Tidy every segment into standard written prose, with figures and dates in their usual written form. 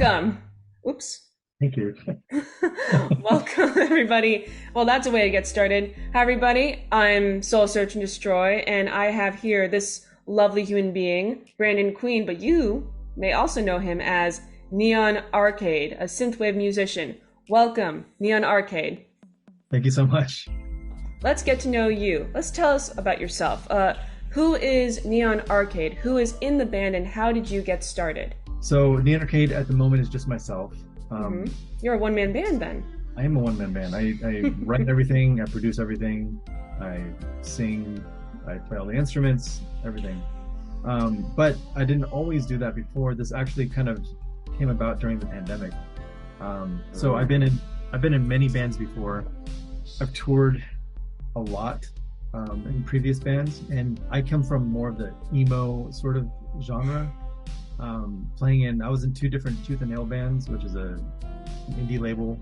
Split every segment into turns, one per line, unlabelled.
welcome. Oops.
Thank you.
Welcome, everybody. Well, that's a way to get started. Hi, everybody. I'm Soul Search and Destroy, and I have here this lovely human being, Brandon Queen, but you may also know him as 𝗦𝗨𝗣𝗍𝗪, a synthwave musician. Welcome, 𝗦𝗨𝗣𝗍𝗪.
Thank you so much.
Let's get to know you. Let's tell us about yourself. Who is 𝗦𝗨𝗣𝗍𝗪? Who is in the band, and how did you get started?
So 𝗦𝗨𝗣𝗍𝗪 at the moment is just myself.
You're a one-man band then.
I am a one-man band. I write everything, I produce everything, I sing, I play all the instruments, everything. But I didn't always do that before. This actually kind of came about during the pandemic. So I've been in many bands before. I've toured a lot in previous bands, and I come from more of the emo sort of genre. I was in two different Tooth and Nail bands, which is an indie label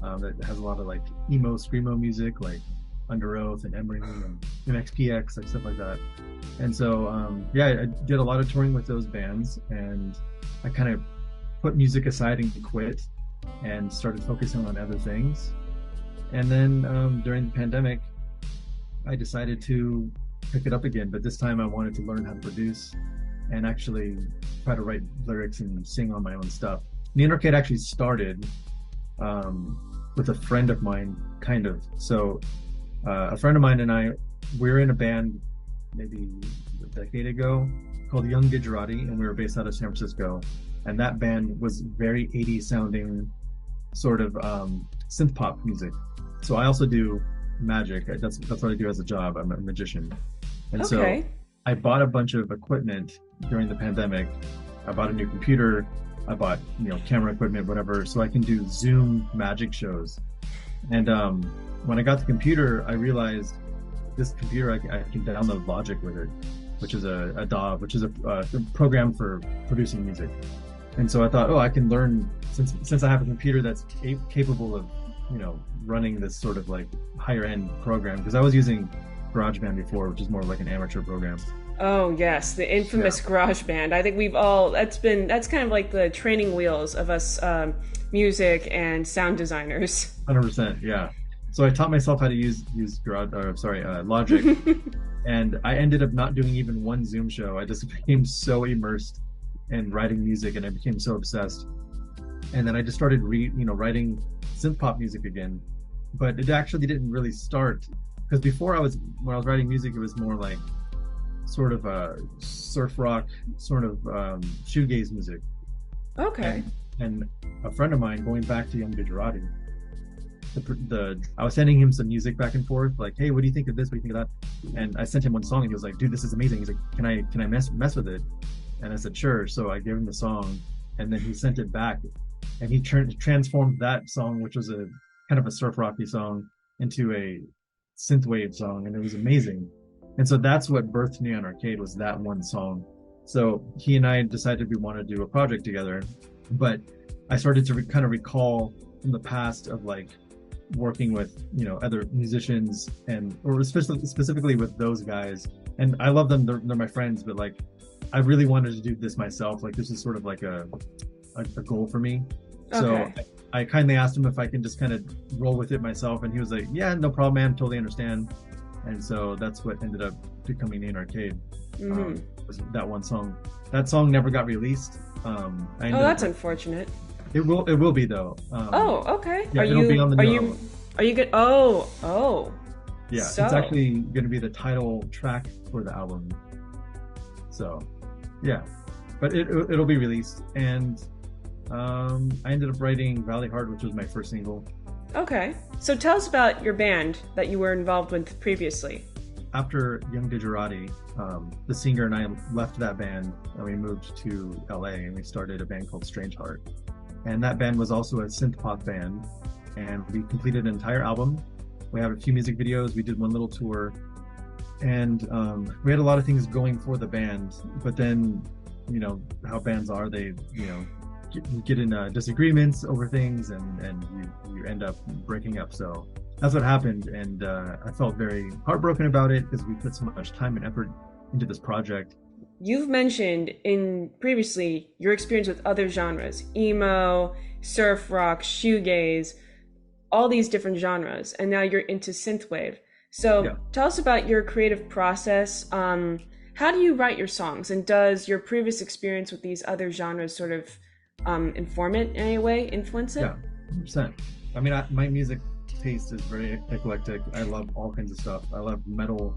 that has a lot of like emo screamo music, like Under Oath and Emery and 𝗦𝗂𝗦𝗃𝗧, like stuff like that. And so I did a lot of touring with those bands, and I kind of put music aside and quit and started focusing on other things. And then during the pandemic, I decided to pick it up again, but this time I wanted to learn how to produce and actually try to write lyrics and sing on my own stuff. 𝗦𝗨𝗣𝗍𝗪 actually started with a friend of mine, kind of. So a friend of mine and I, we were in a band maybe a decade ago called 𝗦𝗂𝗽𝗽𝗧, and we were based out of San Francisco. And that band was very 80s sounding sort of synth pop music. So I also do magic. That's what I do as a job. I'm a magician. And
Okay.
so I bought a bunch of equipment during the pandemic. I bought a new computer. I bought, camera equipment, whatever, so I can do Zoom magic shows. And when I got the computer, I realized this computer, I can download Logic with it, which is a 𝗦𝗨, which is a program for producing music. And so I thought, I can learn, since I have a computer that's capable of, running this sort of like higher end program, because I was using GarageBand before, which is more like an amateur program.
Oh yes, the infamous GarageBand. I think we've all that's kind of like the training wheels of us music and sound designers.
100%, yeah. So I taught myself how to use Logic, and I ended up not doing even one Zoom show. I just became so immersed in writing music, and I became so obsessed. And then I just started writing synth pop music again. But it actually didn't really start, because before when I was writing music, it was more like sort of a surf rock, sort of shoegaze music.
Okay.
And a friend of mine, going back to 𝗦𝗨𝗪𝗍𝗪, I was sending him some music back and forth, like, hey, what do you think of this? What do you think of that? And I sent him one song, and he was like, dude, this is amazing. He's like, can I mess with it? And I said, sure. So I gave him the song, and then he sent it back, and he transformed that song, which was a kind of a surf rocky song, into a synthwave song, and it was amazing. And so that's what birthed 𝗦𝗨𝗪𝗍𝗪, was that one song. So he and I decided we wanted to do a project together, but I started to kind of recall from the past of like working with other musicians, or specifically with those guys. And I love them; they're my friends. But like, I really wanted to do this myself. Like, this is sort of like a goal for me.
Okay.
So I kindly asked him if I can just kind of roll with it myself, and he was like, yeah, no problem, man, totally understand. And so that's what ended up becoming 𝗦𝗨𝗪𝗍𝗪. Was that one song. That song never got released.
That's unfortunate.
It will be though.
Okay.
Yeah, it'll be on the new album.
Are you good? Oh.
Yeah,
So.
It's actually going to be the title track for the album. So, yeah, but it'll be released. And I ended up writing Valley Heart, which was my first single.
Okay. So tell us about your band that you were involved with previously.
After 𝗦𝗂𝗽𝗪𝗍𝗪, the singer and I left that band, and we moved to LA, and we started a band called Strange Heart. And that band was also a synth pop band, and we completed an entire album. We have a few music videos. We did one little tour, and we had a lot of things going for the band. But then, how bands are, they get in disagreements over things, and you end up breaking up. So that's what happened, and I felt very heartbroken about it, because we put so much time and effort into this project,
you've mentioned in previously your experience with other genres, emo, surf rock, shoegaze, all these different genres, and now you're into synthwave.
Yeah.
So tell us about your creative process. How do you write your songs, and does your previous experience with these other genres sort of inform it in any way, influence it?
Yeah, 100%. I mean, my music taste is very eclectic. I love all kinds of stuff. I love metal.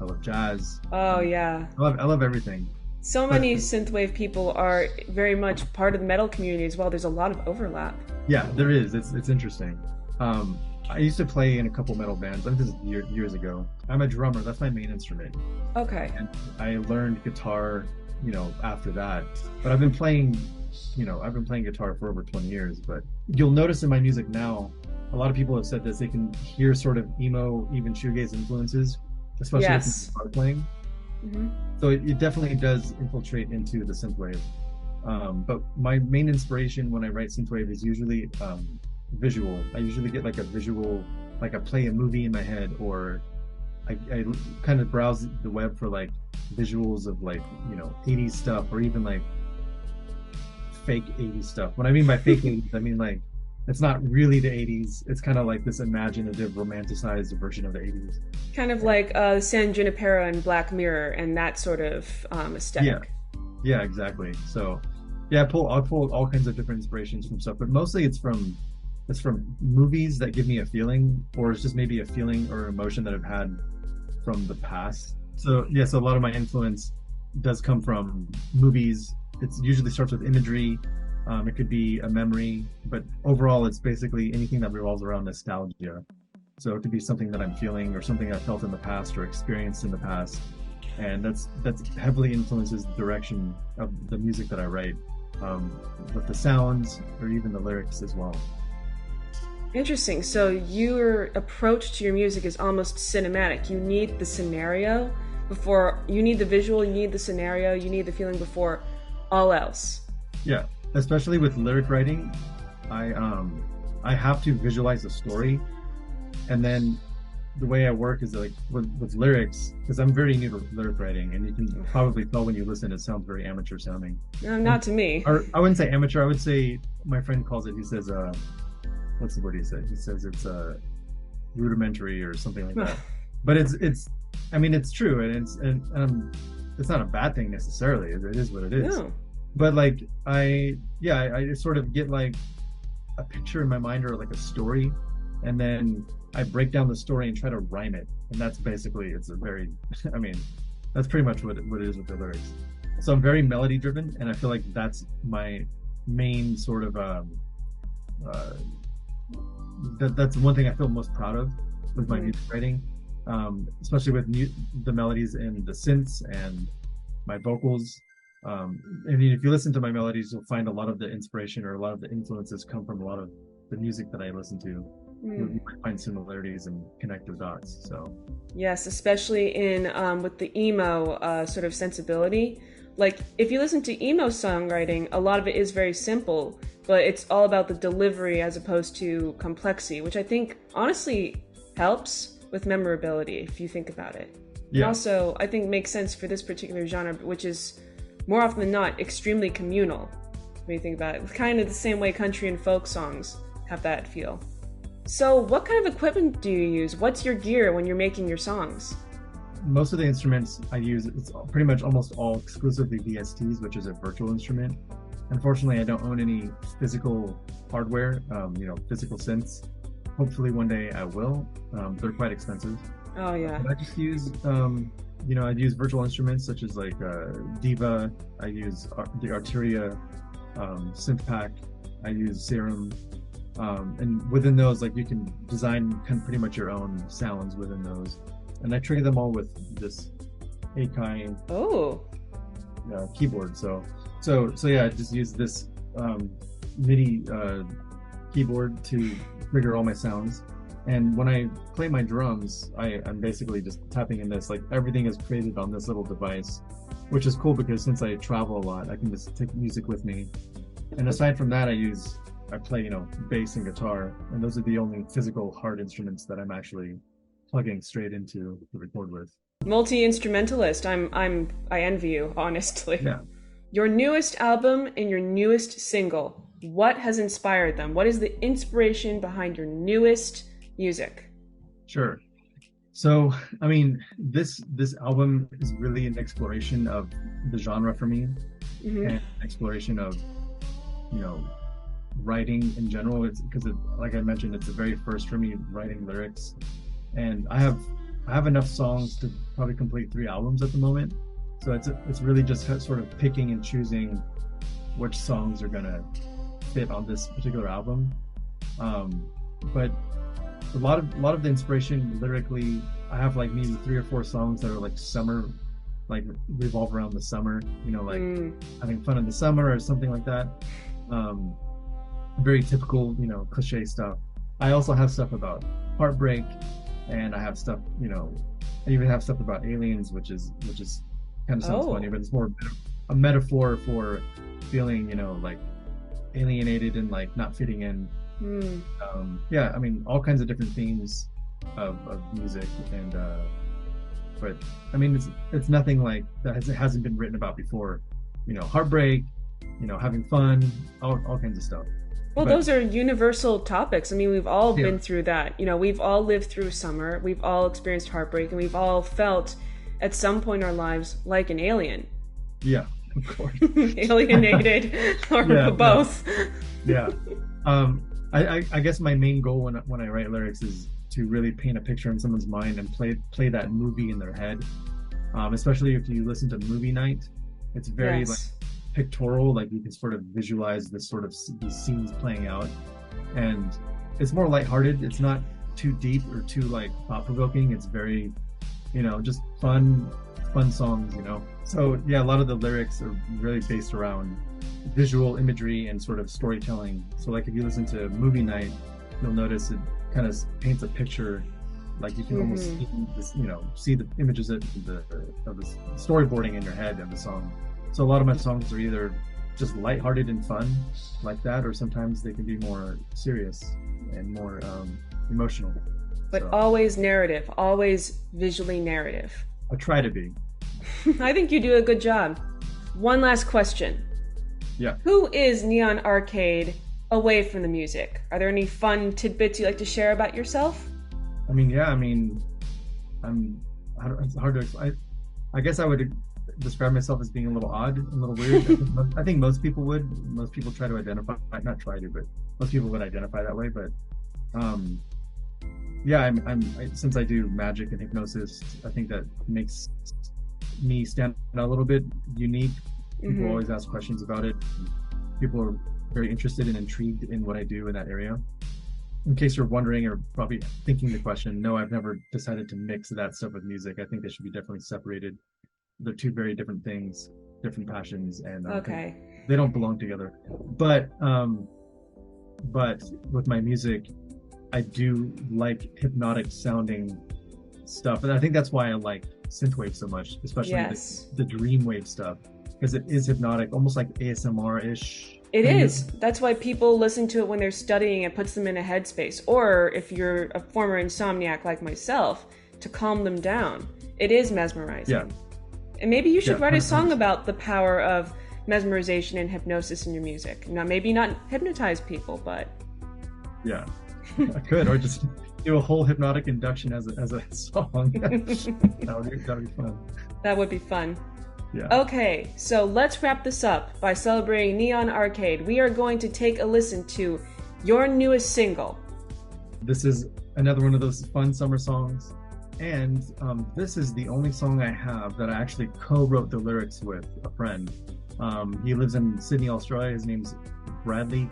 I love jazz.
Oh yeah.
I love everything.
So
But
many synthwave people are very much part of the metal community as well. There's a lot of overlap.
yeah, there is. It's interesting. Um, I used to play in a couple metal bands. This is years ago. I'm a drummer. That's my main instrument,
Okay.
and I learned guitar, after that. But I've been playing guitar for over 20 years. But you'll notice in my music now, a lot of people have said this. They can hear sort of emo, even shoegaze influences, especially with
Yes.
guitar playing.
Hmm.
So it definitely does infiltrate into the synthwave. But my main inspiration when I write synthwave is usually visual. I usually get like a visual, like I play a movie in my head, or I kind of browse the web for like visuals of like 80s stuff, or even like fake 80s stuff. What I mean by fake 80s, I mean like it's not really the 80s. It's kind of like this imaginative, romanticized version of the 80s.
Kind of like San Junipero and Black Mirror and that sort of
Yeah,
aesthetic.
yeah, exactly. So yeah, I'll pull all kinds of different inspirations from stuff, but mostly it's from movies that give me a feeling, or it's just maybe a feeling or emotion that I've had from the past. So yeah, so a lot of my influence does come from movies. It usually starts with imagery. It could be a memory, but overall, it's basically anything that revolves around nostalgia. So it could be something that I'm feeling, or something I felt in the past or experienced in the past, and that's heavily influences the direction of the music that I write, with the sounds or even the lyrics as well.
Interesting. So your approach to your music is almost cinematic. You need the scenario before you need the visual, you need the scenario, you need the feeling before all else.
Yeah, especially with lyric writing, I have to visualize a story, and then the way I work is like with lyrics, because I'm very new to lyric writing, and you can probably tell when you listen, it sounds very amateur sounding.
No,
And,
not to me.
or I wouldn't say amateur. I would say my friend calls it. He says, what's the word he said? He says it's rudimentary or something like that. But I mean, it's true, and it's not a bad thing necessarily. It is what it is.
No.
But like I sort of get like a picture in my mind, or like a story, and then I break down the story and try to rhyme it, and that's basically it's a very I mean that's pretty much what it is with the lyrics. So I'm very melody driven, and I feel like that's my main sort of uh, that's one thing I feel most proud of with my
Mhm.
music writing, especially with the melodies and the synths and my vocals. I mean, if you listen to my melodies, you'll find a lot of the inspiration or a lot of the influences come from a lot of the music that I listen to. You might find similarities and connective dots. So
Yes, especially in with the emo sort of sensibility. Like if you listen to emo songwriting, a lot of it is very simple, but it's all about the delivery as opposed to complexity, which I think honestly helps with memorability if you think about it. And
yeah,
also, I think makes sense for this particular genre, which is more often than not extremely communal. When you think about it, it's kind of the same way country and folk songs have that feel. So, what kind of equipment do you use? What's your gear when you're making your songs?
most of the instruments I use, it's pretty much almost all exclusively VSTs, which is a virtual instrument. Unfortunately, I don't own any physical hardware, physical synths. Hopefully one day I will. They're quite expensive.
Oh yeah.
But I just use, I'd use virtual instruments such as like Diva. I use the Arteria synth pack. I use Serum. And within those, like you can design pretty much your own sounds within those. And I trigger them all with this 𝗦𝗂𝗽𝗽𝗍
Oh.
keyboard. So yeah, I just use this MIDI keyboard to trigger all my sounds. And when I play my drums, I'm basically just tapping in this. Like everything is created on this little device, which is cool because since I travel a lot, I can just take music with me. And aside from that, I play, bass and guitar, and those are the only physical hard instruments that I'm actually plugging straight into to record with.
Multi-instrumentalist. I envy you, honestly.
Yeah.
Your newest album and your newest single, what has inspired them? What is the inspiration behind your newest music?
Sure. So, I mean, this album is really an exploration of the genre for me, and exploration of, you know, writing in general. It's because, like I mentioned, it's the very first for me writing lyrics, and I have enough songs to probably complete 3 albums at the moment. So it's really just sort of picking and choosing which songs are gonna fit on this particular album. But a lot of the inspiration lyrically, I have like maybe 3 or 4 songs that are like summer, like revolve around the summer, you know, like having fun in the summer or something like that. Very typical, you know, cliche stuff. I also have stuff about heartbreak, and I have stuff, you know, I even have stuff about aliens, which is kind of sounds funny, but it's more a metaphor for feeling, you know, like alienated and like not fitting in. Yeah, I mean, all kinds of different themes of music, and but I mean, it's nothing like that hasn't been written about before, you know, heartbreak, you know, having fun, all kinds of stuff.
Well, those are universal topics. I mean, we've all been through that. You know, we've all lived through summer, we've all experienced heartbreak, and we've all felt at some point in our lives like an alien.
Yeah, of course.
Alienated, or both.
Yeah. I guess my main goal when I write lyrics is to really paint a picture in someone's mind and play that movie in their head. Especially if you listen to Movie Night, it's very like pictorial, like you can sort of visualize these scenes playing out, and it's more lighthearted. It's not too deep or too like thought-provoking. It's very, you know, just fun songs, you know. So yeah, a lot of the lyrics are really based around visual imagery and sort of storytelling. So like if you listen to Movie Night, you'll notice it kind of paints a picture, like you can almost see this, you know, see the images of the storyboarding in your head of the song. So a lot of my songs are either just lighthearted and fun like that, or sometimes they can be more serious and more emotional.
But always narrative, always visually narrative.
I try to be.
I think you do a good job. One last question.
Yeah.
Who is 𝗦𝗨𝗣𝗍𝗪 away from the music? Are there any fun tidbits you'd like to share about yourself?
I mean, yeah, I mean, it's hard to explain. I guess I would describe myself as being a little odd, a little weird. I think most people would. Most people try to identify, not try to, but most people would identify that way. But yeah, since I do magic and hypnosis, I think that makes me stand out a little bit unique. People always ask questions about it. People are very interested and intrigued in what I do in that area. In case you're wondering or probably thinking the question, no, I've never decided to mix that stuff with music. I think they should be definitely separated. They're 2 very different things, different passions, and they don't belong together. But with my music, I do like hypnotic sounding stuff, and I think that's why I like synthwave so much, especially the dreamwave stuff, because it is hypnotic, almost like ASMR-ish.
It is. That's why people listen to it when they're studying. It puts them in a headspace. Or if you're a former insomniac like myself, to calm them down. It is mesmerizing. Yeah. And maybe you should write a song about the power of mesmerization and hypnosis in your music. Now, maybe not hypnotize people, but...
Yeah, I could. Or just do a whole hypnotic induction as a song. That would be fun.
That would be fun.
Yeah.
Okay, so let's wrap this up by celebrating 𝗦𝗨𝗣𝗍𝗪. We are going to take a listen to your newest single. This is another one of those fun summer songs. And this is the only song I have that I actually co-wrote the lyrics with a friend. He lives in Sydney, Australia. His name's Bradley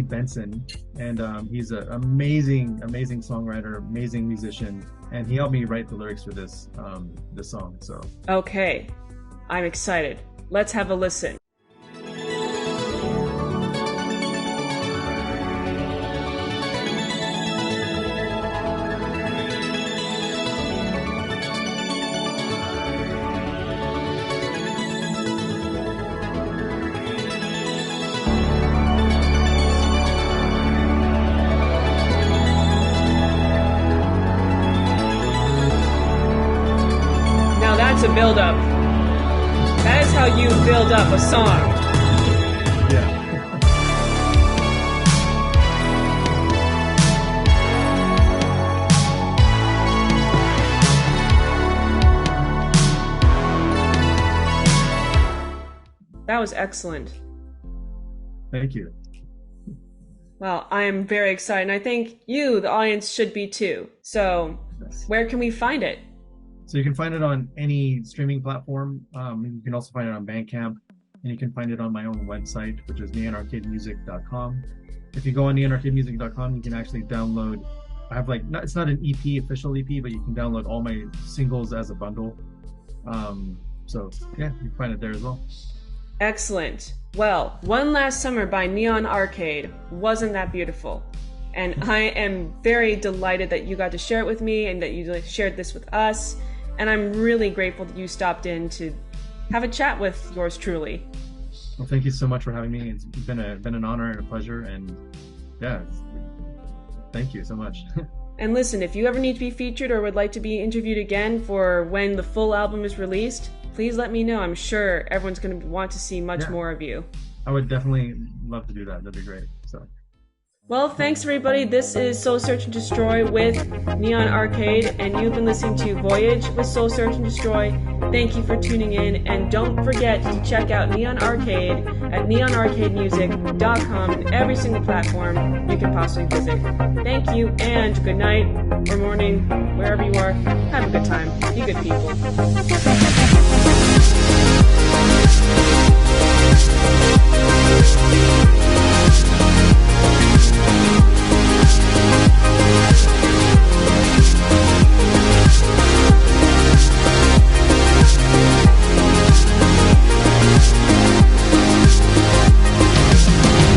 Benson, and he's an amazing songwriter, amazing musician, and he helped me write the lyrics for this song. So okay, I'm excited. Let's have a listen. build up. That is how you build up a song.
Yeah.
That was excellent.
Thank you.
Well, I am very excited, and I think you, the audience, should be too. So, where can we find it?
So you can find it on any streaming platform. You can also find it on Bandcamp, and you can find it on my own website, which is 𝗦𝗨𝗣𝗍𝗪.com. If you go on 𝗦𝗨𝗣𝗍𝗪.com, you can actually download. I have it's not an EP, official EP, but you can download all my singles as a bundle. So yeah, you can find it there as well.
Excellent. Well, One Last Summer by Neon Arcade. Wasn't that beautiful? And I am very delighted that you got to share it with me and that you shared this with us. And I'm really grateful that you stopped in to have a chat with yours truly.
Well, thank you so much for having me. It's been an honor and a pleasure. And yeah, thank you so much.
And listen, if you ever need to be featured or would like to be interviewed again for when the full album is released, please let me know. I'm sure everyone's going to want to see much more of you.
I would definitely love to do that. That'd be great. So.
Well, thanks everybody. This is Soul Search and Destroy with Neon Arcade, and you've been listening to Voyage with Soul Search and Destroy. Thank you for tuning in, and don't forget to check out Neon Arcade at neonarcademusic.com and every single platform you can possibly visit. Thank you, and good night or morning, wherever you are. Have a good time. Be good people.